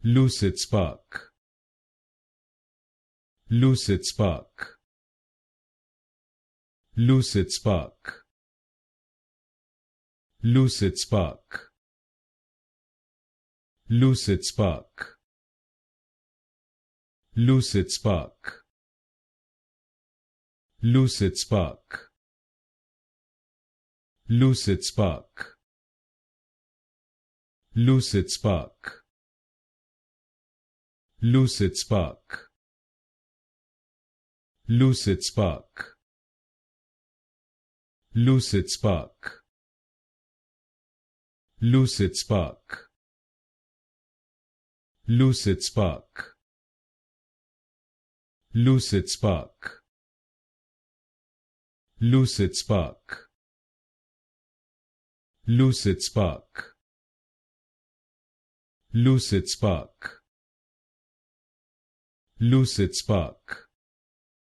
Lucidspark. Lucidspark. Lucidspark. Lucidspark. Lucidspark. Lucidspark. Lucidspark. Lucidspark. Lucidspark. Lucidspark. Lucidspark. Lucidspark. Lucidspark. Lucidspark. Lucidspark. Lucidspark. Lucidspark. Lucidspark. Lucidspark.